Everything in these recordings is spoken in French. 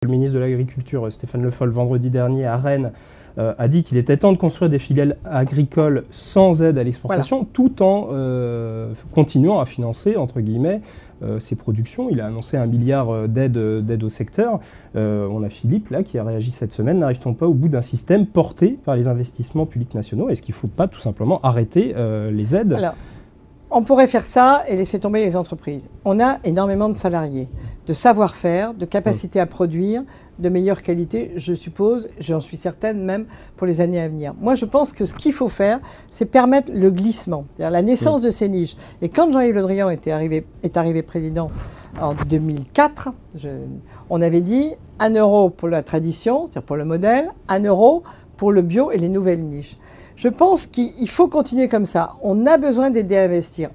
Le ministre de l'Agriculture, Stéphane Le Foll, vendredi dernier à Rennes, a dit qu'il était temps de construire des filiales agricoles sans aide à l'exportation, voilà, tout en continuant à financer, entre guillemets, ses productions. Il a annoncé 1 milliard d'aides au secteur. On a Philippe, là, qui a réagi cette semaine. N'arrive-t-on pas au bout d'un système porté par les investissements publics nationaux? Est-ce qu'il ne faut pas tout simplement arrêter les aides? Alors, on pourrait faire ça et laisser tomber les entreprises. On a énormément de salariés, de savoir-faire, de capacité à produire, de meilleure qualité, je suppose, j'en suis certaine même pour les années à venir. Moi, je pense que ce qu'il faut faire, c'est permettre le glissement, c'est-à-dire la naissance de ces niches. Et quand Jean-Yves Le Drian est arrivé président en 2004, on avait dit 1 euro pour la tradition, c'est-à-dire pour le modèle, 1 euro pour le bio et les nouvelles niches. Je pense qu'il faut continuer comme ça. On a besoin d'aider à investir.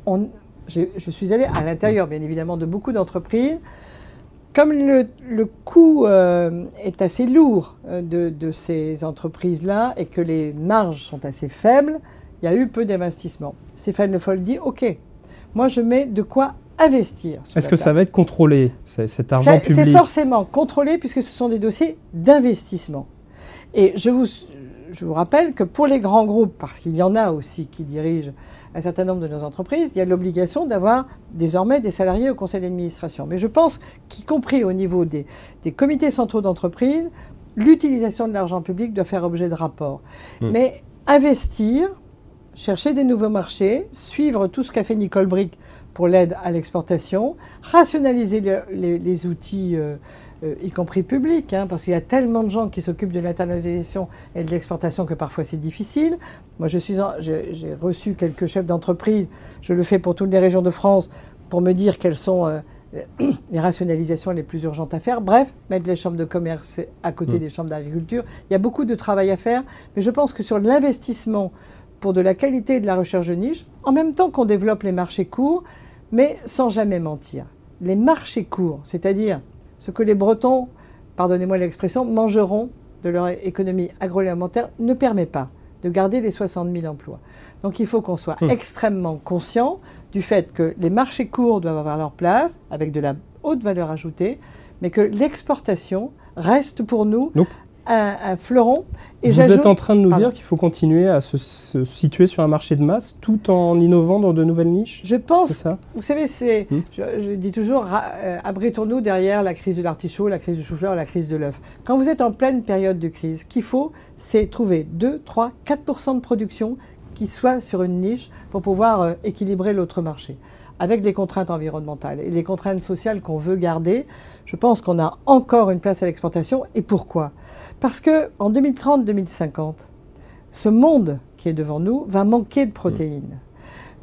Je suis allée à l'intérieur, bien évidemment, de beaucoup d'entreprises. Comme le coût est assez lourd de ces entreprises-là et que les marges sont assez faibles, il y a eu peu d'investissement. Stéphane Le Foll dit « Ok, moi je mets de quoi investir. » Est-ce que ça va être contrôlé, cet argent public? C'est forcément contrôlé puisque ce sont des dossiers d'investissement. Et je vous rappelle que pour les grands groupes, parce qu'il y en a aussi qui dirigent un certain nombre de nos entreprises, il y a l'obligation d'avoir désormais des salariés au conseil d'administration. Mais je pense qu'y compris au niveau des comités centraux d'entreprise, l'utilisation de l'argent public doit faire objet de rapport. Mais investir, chercher des nouveaux marchés, suivre tout ce qu'a fait Nicole Bricq pour l'aide à l'exportation, rationaliser les outils y compris public, hein, parce qu'il y a tellement de gens qui s'occupent de l'internalisation et de l'exportation que parfois c'est difficile. Moi, j'ai reçu quelques chefs d'entreprise, je le fais pour toutes les régions de France, pour me dire quelles sont les rationalisations les plus urgentes à faire. Bref, mettre les chambres de commerce à côté des chambres d'agriculture. Il y a beaucoup de travail à faire, mais je pense que sur l'investissement pour de la qualité et de la recherche de niche, en même temps qu'on développe les marchés courts, mais sans jamais mentir. Les marchés courts, c'est-à-dire ce que les Bretons, pardonnez-moi l'expression, mangeront de leur économie agroalimentaire, ne permet pas de garder les 60 000 emplois. Donc il faut qu'on soit extrêmement conscient du fait que les marchés courts doivent avoir leur place, avec de la haute valeur ajoutée, mais que l'exportation reste pour nous un fleuron. Et vous êtes en train de nous dire qu'il faut continuer à se situer sur un marché de masse tout en innovant dans de nouvelles niches? Je pense, ça, vous savez, je dis toujours, abritons-nous derrière la crise de l'artichaut, la crise du chou-fleur, la crise de l'œuf. Quand vous êtes en pleine période de crise, ce qu'il faut, c'est trouver 2, 3, 4% de production qui soit sur une niche pour pouvoir équilibrer l'autre marché. Avec les contraintes environnementales et les contraintes sociales qu'on veut garder, je pense qu'on a encore une place à l'exportation. Et pourquoi? Parce qu'en 2030-2050, ce monde qui est devant nous va manquer de protéines.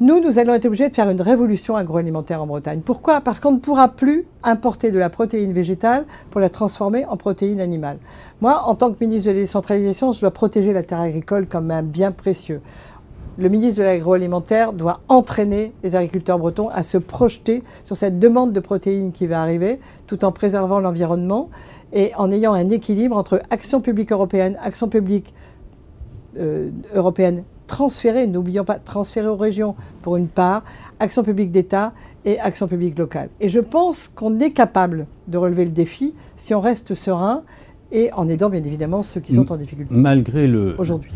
Nous allons être obligés de faire une révolution agroalimentaire en Bretagne. Pourquoi? Parce qu'on ne pourra plus importer de la protéine végétale pour la transformer en protéine animale. Moi, en tant que ministre de la décentralisation, je dois protéger la terre agricole comme un bien précieux. Le ministre de l'agroalimentaire doit entraîner les agriculteurs bretons à se projeter sur cette demande de protéines qui va arriver, tout en préservant l'environnement et en ayant un équilibre entre action publique européenne, action publique européenne transférée, n'oublions pas, transférée aux régions pour une part, action publique d'État et action publique locale. Et je pense qu'on est capable de relever le défi si on reste serein et en aidant bien évidemment ceux qui sont en difficulté malgré le aujourd'hui.